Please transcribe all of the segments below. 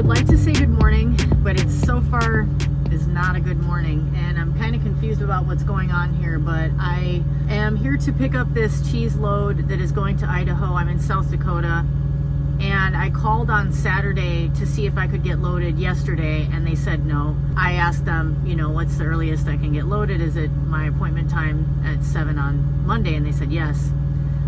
would like to say good morning, but it's so far is not a good morning, and I'm kind of confused about what's going on here, but I am here to pick up this cheese load that is going to Idaho. I'm in South Dakota, and I called on Saturday to see if I could get loaded yesterday, and they said no. I asked them, you know, what's the earliest I can get loaded? Is it my appointment time at 7 on Monday? And they said yes.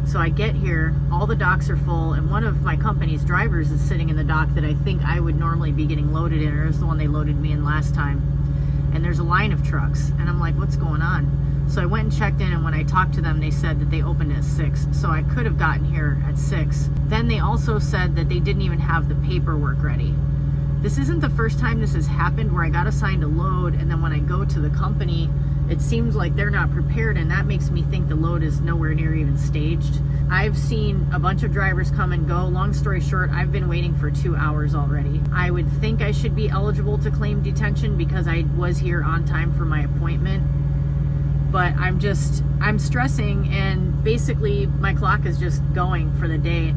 So I get here, all the docks are full, and one of my company's drivers is sitting in the dock that I think I would normally be getting loaded in, or is the one they loaded me in last time. And there's a line of trucks, and I'm like, what's going on? So I went and checked in, and when I talked to them, they said that they opened at 6, so I could have gotten here at 6. Then they also said that they didn't even have the paperwork ready. This isn't the first time this has happened where I got assigned a load, and then when I go to the company, it seems like they're not prepared, and that makes me think the load is nowhere near even staged. I've seen a bunch of drivers come and go. Long story short, I've been waiting for 2 hours already. I would think I should be eligible to claim detention because I was here on time for my appointment, but I'm stressing, and basically my clock is just going for the day.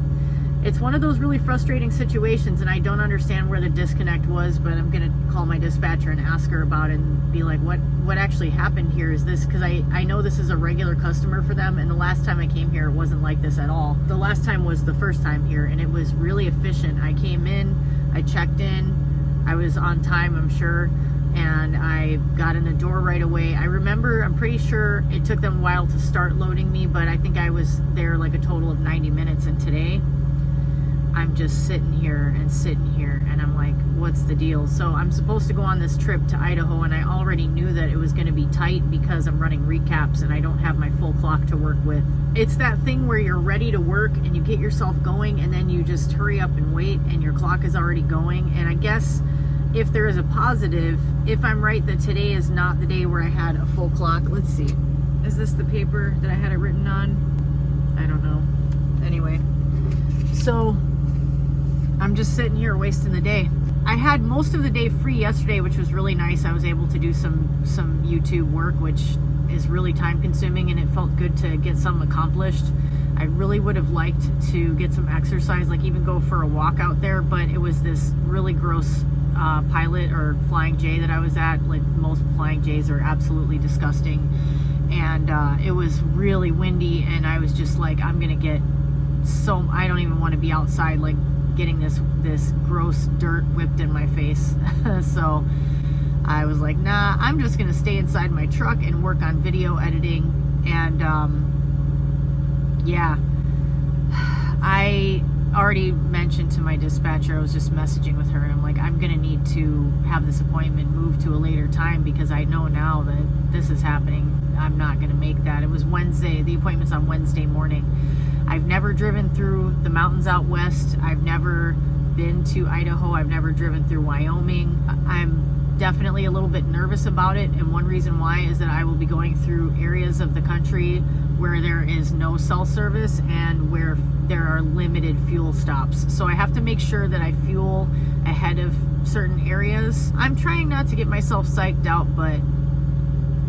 It's one of those really frustrating situations, and I don't understand where the disconnect was, but I'm gonna call my dispatcher and ask her about it and be like, what actually happened here? Is this, because I know this is a regular customer for them, and the last time I came here it wasn't like this at all. The last time was the first time here, and it was really efficient. I came in, I checked in, I was on time, I'm sure, and I got in the door right away. I'm pretty sure it took them a while to start loading me, but I think I was there like a total of 90 minutes, and today I'm just sitting here, and I'm like, what's the deal? So I'm supposed to go on this trip to Idaho, and I already knew that it was going to be tight because I'm running recaps and I don't have my full clock to work with. It's that thing where you're ready to work and you get yourself going, and then you just hurry up and wait, and your clock is already going. And I guess if there is a positive, if I'm right that today is not the day where I had a full clock. Let's see. Is this the paper that I had it written on? I don't know. Anyway, so I'm just sitting here wasting the day. I had most of the day free yesterday, which was really nice. I was able to do some YouTube work, which is really time consuming, and it felt good to get something accomplished. I really would have liked to get some exercise, like even go for a walk out there, but it was this really gross pilot or flying J that I was at. Like, most flying J's are absolutely disgusting, and it was really windy, and I was just like, I don't even want to be outside, like getting this gross dirt whipped in my face. So I was like, nah, I'm just gonna stay inside my truck and work on video editing. And yeah, I already mentioned to my dispatcher, I was just messaging with her, and I'm like, I'm gonna need to have this appointment moved to a later time because I know now that this is happening. I'm not gonna make that. It was Wednesday, the appointment's on Wednesday morning. I've never driven through the mountains out west. I've never been to Idaho. I've never driven through Wyoming. I'm definitely a little bit nervous about it, and one reason why is that I will be going through areas of the country where there is no cell service and where there are limited fuel stops. So I have to make sure that I fuel ahead of certain areas. I'm trying not to get myself psyched out, but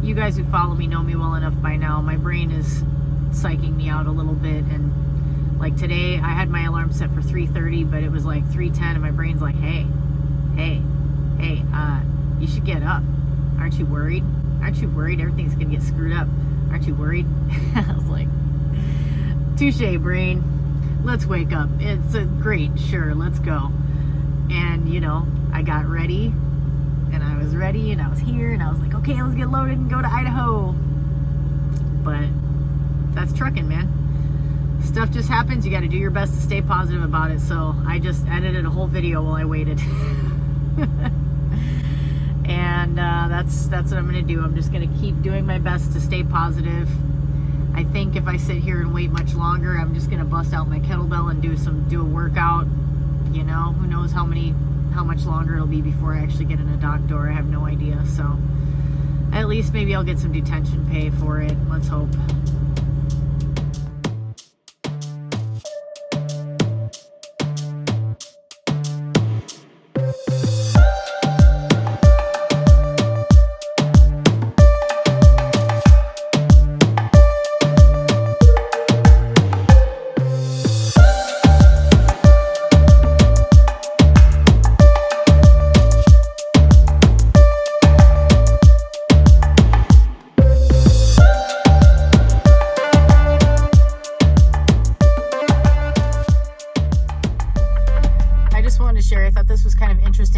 you guys who follow me know me well enough by now. My brain is psyching me out a little bit, and like today I had my alarm set for 3:30, but it was like 3:10, and my brain's like, hey, you should get up. Aren't you worried everything's gonna get screwed up? Aren't you worried? I was like, touche, brain, let's wake up. It's a great, sure, let's go. And you know, I got ready, and I was ready, and I was here, and I was like, okay, let's get loaded and go to Idaho. But that's trucking, man. Stuff just happens. You got to do your best to stay positive about it. So I just edited a whole video while I waited. And that's what I'm going to do. I'm just going to keep doing my best to stay positive. I think if I sit here and wait much longer, I'm just going to bust out my kettlebell and do a workout. You know, who knows how much longer it'll be before I actually get in a dock door. I have no idea. So at least maybe I'll get some detention pay for it. Let's hope.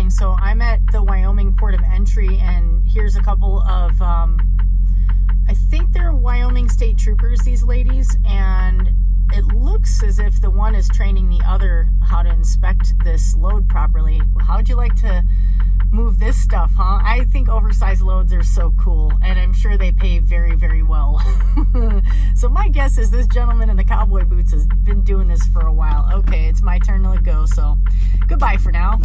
morning. So I'm at the Wyoming port of entry, and here's a couple of, I think they're Wyoming state troopers, these ladies, and it looks as if the one is training the other how to inspect this load properly. How would you like to move this stuff, huh? I think oversized loads are so cool, and I'm sure they pay very, very well. So my guess is this gentleman in the cowboy boots has been doing this for a while. Okay, it's my turn to go, so goodbye for now.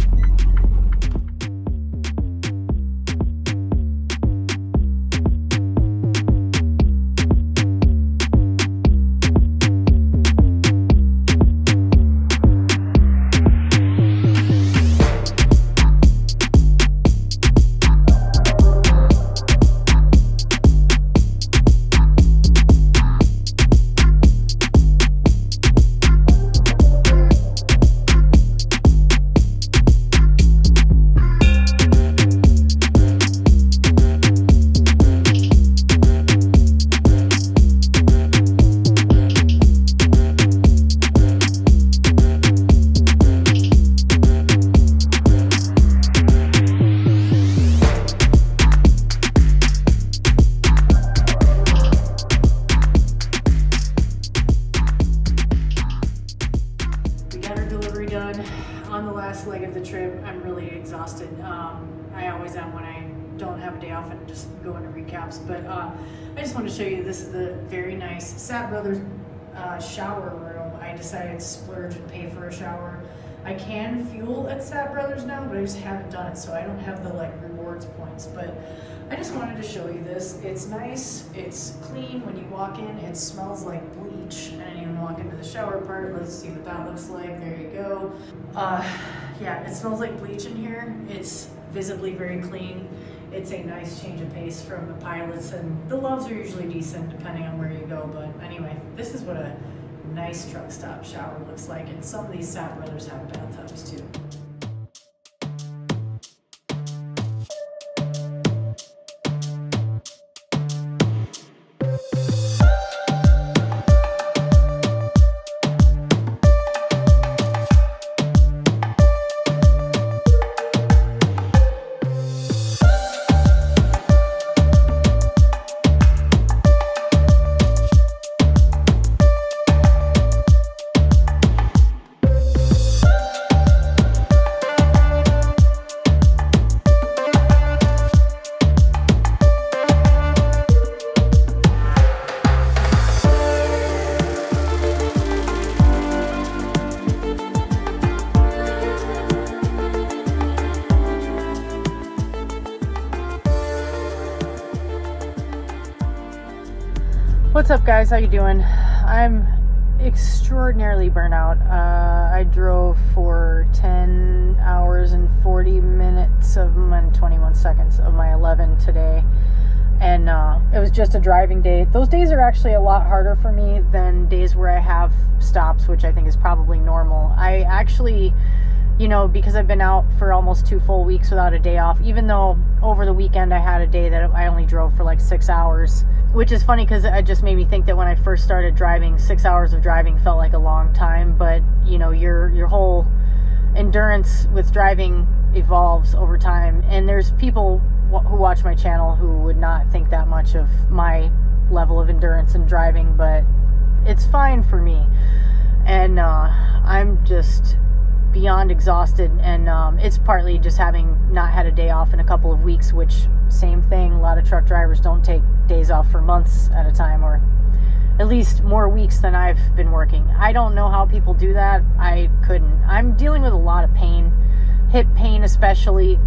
On the last leg of the trip, I'm really exhausted. I always am when I don't have a day off and just go into recaps. But I just want to show you, this is the very nice Sat Brothers shower room. I decided to splurge and pay for a shower. I can fuel at Sat Brothers now, but I just haven't done it, so I don't have the rewards points. But I just wanted to show you this. It's nice, it's clean. When you walk in, it smells like bleach. I didn't even walk into the shower part. Let's see what that looks like. There you go. Yeah, it smells like bleach in here. It's visibly very clean. It's a nice change of pace from the pilots, and the loves are usually decent depending on where you go. But anyway, this is what a nice truck stop shower looks like, and some of these Sat Brothers have bathtubs too. What's up, guys? How you doing? I'm extraordinarily burnt out. I drove for 10 hours and 40 minutes and 21 seconds of my 11 today, and it was just a driving day. Those days are actually a lot harder for me than days where I have stops, which I think is probably normal. I actually, because I've been out for almost 2 full weeks without a day off, even though over the weekend I had a day that I only drove for 6 hours, which is funny because it just made me think that when I first started driving, 6 hours of driving felt like a long time. But your whole endurance with driving evolves over time, and there's people who watch my channel who would not think that much of my level of endurance in driving, but it's fine for me. And I'm just beyond exhausted, and it's partly just having not had a day off in a couple of weeks, which, same thing, a lot of truck drivers don't take days off for months at a time, or at least more weeks than I've been working. I don't know how people do that. I couldn't. I'm dealing with a lot of pain, hip pain especially,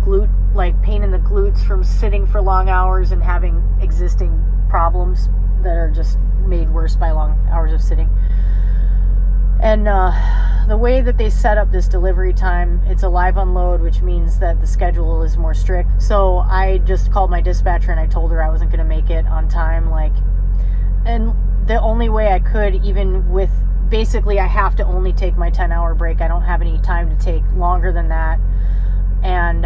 pain in the glutes from sitting for long hours and having existing problems that are just made worse by long hours of sitting. And the way that they set up this delivery time, it's a live unload, which means that the schedule is more strict. So I just called my dispatcher and I told her I wasn't going to make it on time. And the only way I could, even with, basically I have to only take my 10-hour break. I don't have any time to take longer than that. And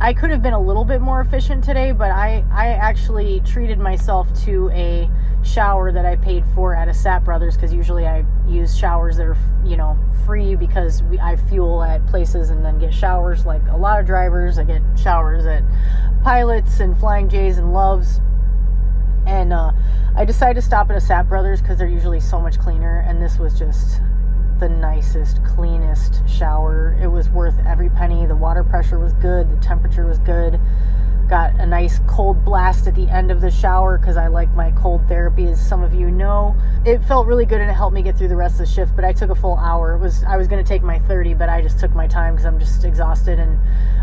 I could have been a little bit more efficient today, but I actually treated myself to a shower that I paid for at a Sap Brothers, because usually I use showers that are, you know, free, because I fuel at places and then get showers like a lot of drivers. I get showers at Pilots and Flying J's and Loves. And I decided to stop at a Sap Brothers because they're usually so much cleaner, and this was just the nicest, cleanest shower. It was worth every penny. The water pressure was good, the temperature was good. Got a nice cold blast at the end of the shower because I like my cold therapy, as some of you know. It felt really good and it helped me get through the rest of the shift, but I took a full hour. I was going to take my 30, but I just took my time because I'm just exhausted. And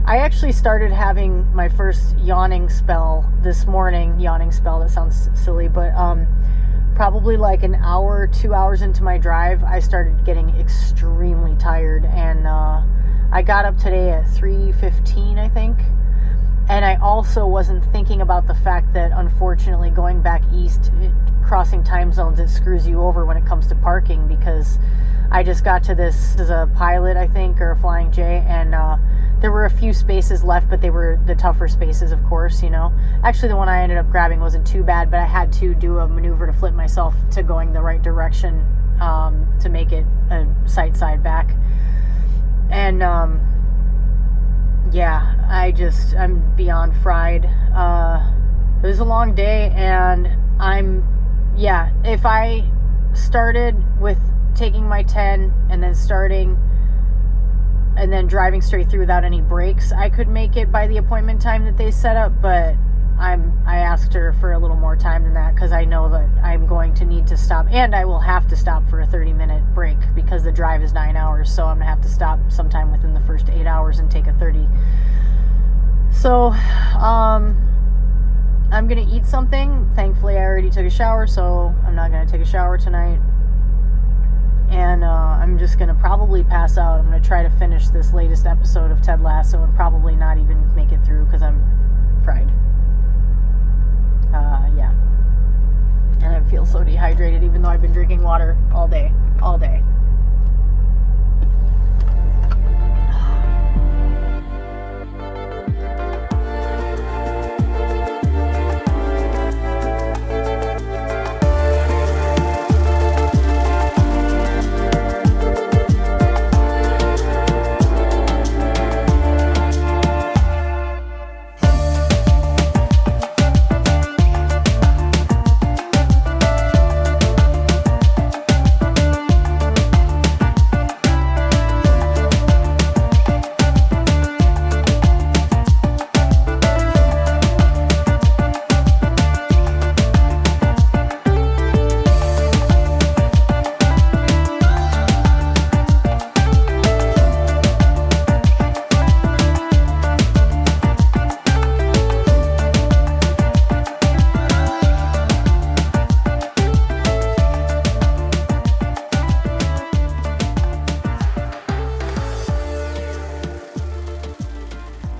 I actually started having my first yawning spell this morning. Yawning spell, that sounds silly, but probably like an hour, 2 hours into my drive, I started getting extremely tired. And I got up today at 3:15, I think. And I also wasn't thinking about the fact that, unfortunately, going back east, crossing time zones, it screws you over when it comes to parking, because I just got to this as a Pilot, I think, or a Flying J, and there were a few spaces left, but they were the tougher spaces, of course, you know. Actually, the one I ended up grabbing wasn't too bad, but I had to do a maneuver to flip myself to going the right direction to make it a side back. And yeah, I'm beyond fried. It was a long day, and if I started with taking my 10 and then starting and then driving straight through without any breaks, I could make it by the appointment time that they set up, but I asked her for a little more time than that, because I know that I'm going to need to stop, and I will have to stop for a 30-minute break because the drive is 9 hours, so I'm going to have to stop sometime within the first 8 hours and take a 30. So, I'm going to eat something. Thankfully, I already took a shower, so I'm not going to take a shower tonight. And I'm just going to probably pass out. I'm going to try to finish this latest episode of Ted Lasso and probably not even make it through because I'm fried. Yeah. And I feel so dehydrated, even though I've been drinking water all day.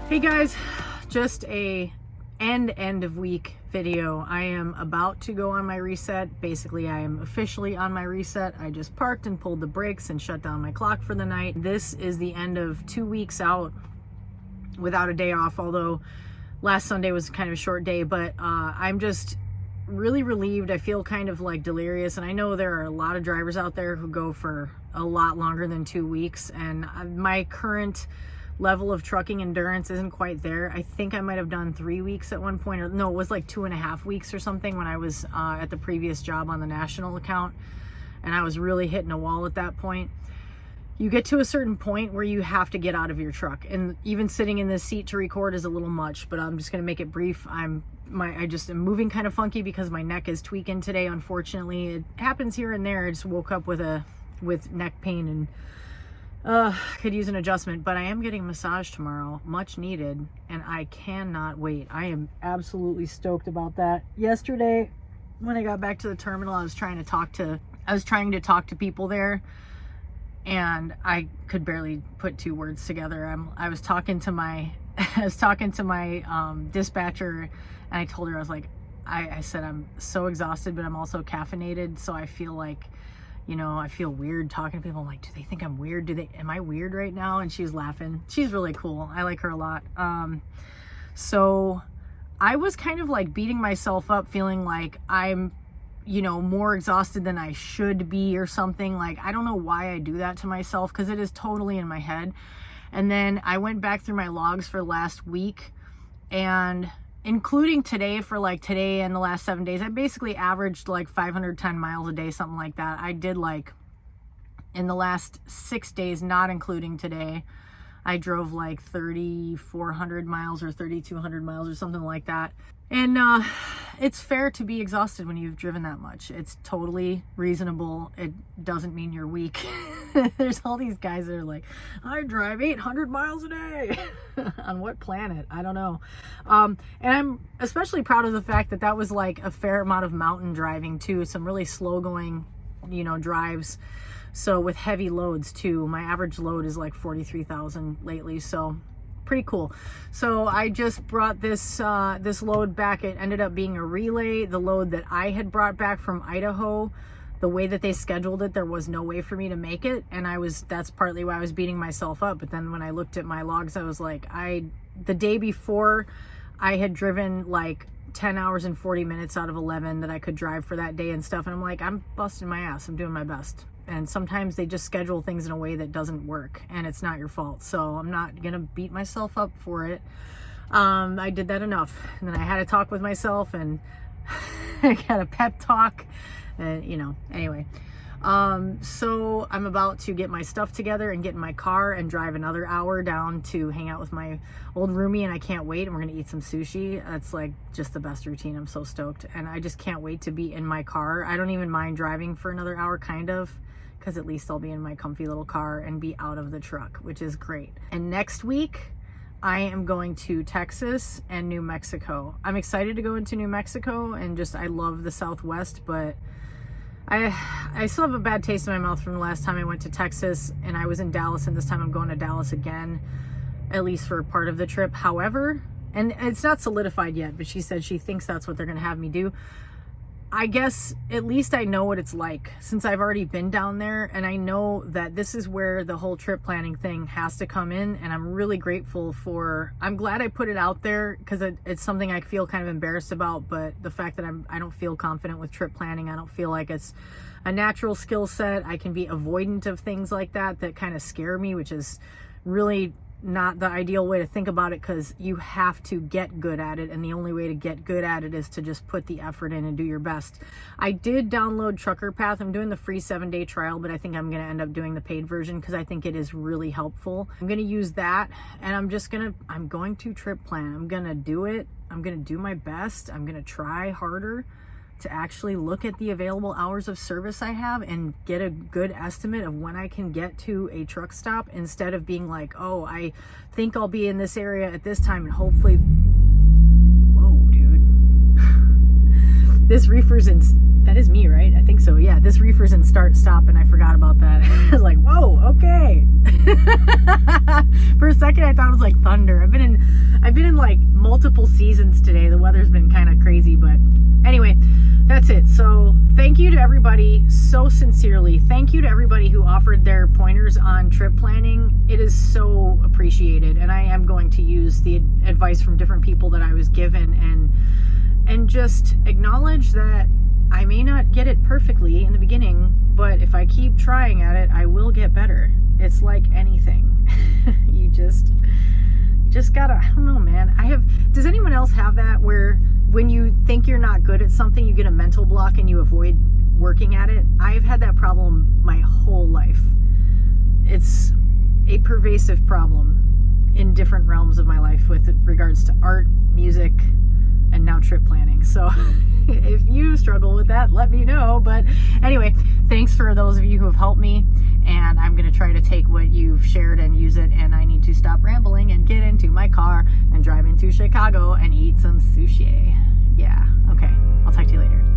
Hey guys, just a end of week video. I am about to go on my reset. Basically, I am officially on my reset. I just parked and pulled the brakes and shut down my clock for the night. This is the end of 2 weeks out without a day off, although last Sunday was kind of a short day, but I'm just really relieved. I feel kind of like delirious, and I know there are a lot of drivers out there who go for a lot longer than 2 weeks, and my current level of trucking endurance isn't quite there. I think I might have done 3 weeks at one point, or no, it was like 2.5 weeks or something when I was at the previous job on the national account, and I was really hitting a wall at that point. You get to a certain point where you have to get out of your truck, and even sitting in this seat to record is a little much, but I'm just going to make it brief. I just am moving kind of funky because my neck is tweaking today, unfortunately. It happens here and there. I just woke up with neck pain and could use an adjustment, but I am getting a massage tomorrow, much needed, and I cannot wait. I am absolutely stoked about that. Yesterday, when I got back to the terminal, I was trying to talk to people there, and I could barely put two words together. I was talking to my dispatcher, and I told her, I was like, I said, I'm so exhausted, but I'm also caffeinated, so I feel like, you know, I feel weird talking to people. I'm like, do they think I'm weird? Am I weird right now? And she was laughing. She's really cool. I like her a lot. So I was kind of like beating myself up, feeling like I'm, you know, more exhausted than I should be or something. Like, I don't know why I do that to myself, because it is totally in my head. And then I went back through my logs for last week, and including today, for like today and the last 7 days, I basically averaged like 510 miles a day, something like that. I did like, in the last 6 days, not including today, I drove like 3,400 miles or 3,200 miles or something like that. And it's fair to be exhausted when you've driven that much. It's totally reasonable. It doesn't mean you're weak. There's all these guys that are like, I drive 800 miles a day. On what planet? I don't know. And I'm especially proud of the fact that that was like a fair amount of mountain driving too. Some really slow going, you know, drives. So with heavy loads too. My average load is like 43,000 lately. So pretty cool. So I just brought this this load back. It ended up being a relay. The load that I had brought back from Idaho, the way that they scheduled it, there was no way for me to make it, and that's partly why I was beating myself up. But then when I looked at my logs, I was like, the day before I had driven like 10 hours and 40 minutes out of 11 that I could drive for that day and stuff, and I'm like, I'm busting my ass. I'm doing my best. And sometimes they just schedule things in a way that doesn't work, and it's not your fault. So I'm not gonna beat myself up for it. I did that enough. And then I had a talk with myself, and I got a pep talk, and you know, anyway. So I'm about to get my stuff together and get in my car and drive another hour down to hang out with my old roomie, and I can't wait. And we're gonna eat some sushi. That's like just the best routine. I'm so stoked, and I just can't wait to be in my car. I don't even mind driving for another hour, kind of, because at least I'll be in my comfy little car and be out of the truck, which is great. And next week, I am going to Texas and New Mexico. I'm excited to go into New Mexico, and just, I love the Southwest, but I still have a bad taste in my mouth from the last time I went to Texas, and I was in Dallas, and this time I'm going to Dallas again, at least for part of the trip. However, and it's not solidified yet, but she said she thinks that's what they're gonna have me do. I guess at least I know what it's like, since I've already been down there, and I know that this is where the whole trip planning thing has to come in. And I'm really grateful I'm glad I put it out there, because it's something I feel kind of embarrassed about. But the fact that I don't feel confident with trip planning, I don't feel like it's a natural skill set. I can be avoidant of things like that kind of scare me, which is really not the ideal way to think about it, because you have to get good at it, and the only way to get good at it is to just put the effort in and do your best. I did download Trucker Path. I'm doing the free 7-day trial, but I think I'm going to end up doing the paid version, because I think it is really helpful. I'm going to use that, and I'm going to trip plan. I'm going to do it. I'm going to do my best. I'm going to try harder to actually look at the available hours of service I have and get a good estimate of when I can get to a truck stop, instead of being like, oh, I think I'll be in this area at this time, and hopefully, whoa, dude, this reefer's in, that is me, right? I think so. Yeah, this reefer's in start stop, and I forgot about that. I was like, whoa, okay. For a second I thought it was like thunder. I've been in like multiple seasons today. The weather's been kind of crazy, but anyway, that's it. So thank you to everybody, so sincerely. Thank you to everybody who offered their pointers on trip planning. It is so appreciated, and I am going to use the advice from different people that I was given, and just acknowledge that I may not get it perfectly in the beginning, but if I keep trying at it, I will get better. It's like anything. you just gotta, I don't know, man. Does anyone else have that, where when you think you're not good at something, you get a mental block and you avoid working at it? I've had that problem my whole life. It's a pervasive problem in different realms of my life with regards to art, music, and now trip planning. So if you struggle with that, let me know. But anyway, thanks for those of you who have helped me, and I'm going to try to take what you've shared and use it, and I need to stop rambling and get into my car and drive into Chicago and eat some sushi. Yeah, okay, I'll talk to you later.